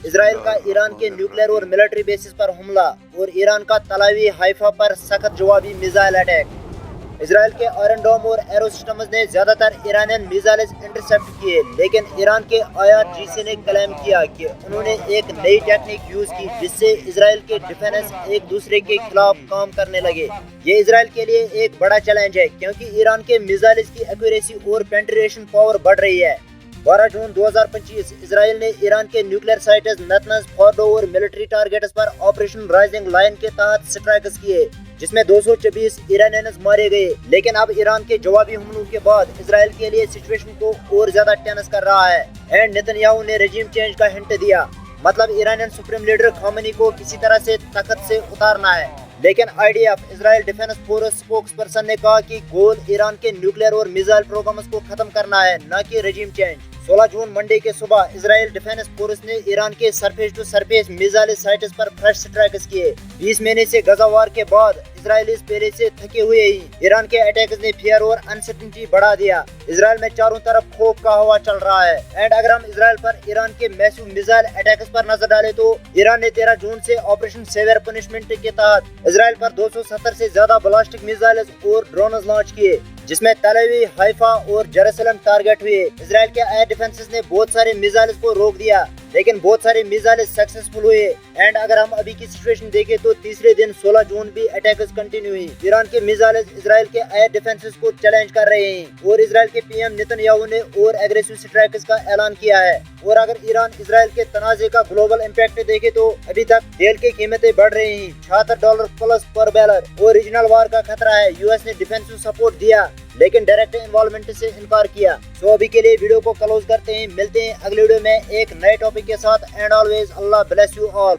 اسرائیل کا ایران کے نیوکلیئر اور ملٹری بیسز پر حملہ اور ایران کا تلاوی حیفا پر سخت جوابی میزائل اٹیک۔ اسرائیل کے آئرن ڈوم اور ایرو سسٹمز نے زیادہ تر ایرانین میزائلز انٹرسپٹ کیے، لیکن ایران کے IRGC نے کلیم کیا کہ انہوں نے ایک نئی ٹیکنیک یوز کی جس سے اسرائیل کے ڈیفنس ایک دوسرے کے خلاف کام کرنے لگے۔ یہ اسرائیل کے لیے ایک بڑا چیلنج ہے کیونکہ ایران کے میزائلز کی ایکوریسی اور پینٹریشن پاور بڑھ رہی ہے۔ 12 جون 2025 اسرائیل نے ایران کے نیوکلیئر سائٹس نتنز، فارڈو اور ملٹری ٹارگیٹس پر آپریشن رائزنگ لائن کے تحت سٹرائکس کیے، جس میں 226 ایرانینز مارے گئے۔ لیکن اب ایران کے جوابی حملوں کے بعد اسرائیل کے لیے سچویشن کو اور زیادہ ٹینس کر رہا ہے، اینڈ نتن یاہو نے رجیم چینج کا ہنٹ دیا، مطلب ایرانین سپریم لیڈر خامنی کو کسی طرح سے تخت سے اتارنا ہے۔ لیکن IDF اسرائیل ڈیفنس فورس اسپوکس پرسن نے کہا کہ گول ایران کے نیوکلیئر اور میزائل پروگرامز کو ختم کرنا ہے، نہ کہ رجیم چینج۔ 16 جون منڈے کے صبح اسرائیل ڈیفنس فورس نے ایران کے surface to surface missile sites پر فریش سٹرائکس کیے۔ 20 مہینے سے غزہ وار کے بعد اسرائیلیز پہلے سے تھکے ہوئے ہی ایران کے اٹیکس نے فیئر اور انسرٹنٹی بڑھا دیا۔ اسرائیل میں چاروں طرف خوف کا ہوا چل رہا ہے، اینڈ اگر ہم اسرائیل پر ایران کے میسو میزائل اٹیکس پر نظر ڈالیں تو ایران نے 13 جون سے آپریشن سیویئر پنشمنٹ کے تحت اسرائیل پر 270 سے زیادہ بلاسٹک میزائلز اور ڈرونز لانچ کیے، جس میں تلاوی، حیفا اور جیروسلم ٹارگیٹ ہوئے۔ اسرائیل کے ایئر ڈیفنسز نے بہت سارے میزائلز کو روک دیا، لیکن بہت سارے میزائلز سکسیسفل ہوئے، اینڈ اگر ہم ابھی کی سچویشن دیکھیں تو تیسرے دن 16 جون بھی اٹیکس کنٹینیو ہوئی۔ ایران کے میزائلز اسرائیل کے ایئر ڈیفنسز کو چیلنج کر رہے ہیں، اور اسرائیل کے PM نتن یاہو نے اور ایگریسو سٹرائکس کا اعلان کیا ہے۔ اور اگر ایران اسرائیل کے تنازع کا گلوبل امپیکٹ دیکھے تو ابھی تک تیل کی قیمتیں بڑھ رہی ہیں، $76 پلس پر بیرل، اور ریجنل وار کا خطرہ ہے۔ US نے ڈیفینسو سپورٹ دیا لیکن ڈائریکٹ انوالومنٹ سے انکار کیا۔ سو ابھی کے لیے ویڈیو کو کلوز کرتے ہیں، ملتے ہیں اگلے ویڈیو میں ایک نئے ٹاپک کے ساتھ، and always Allah bless you all.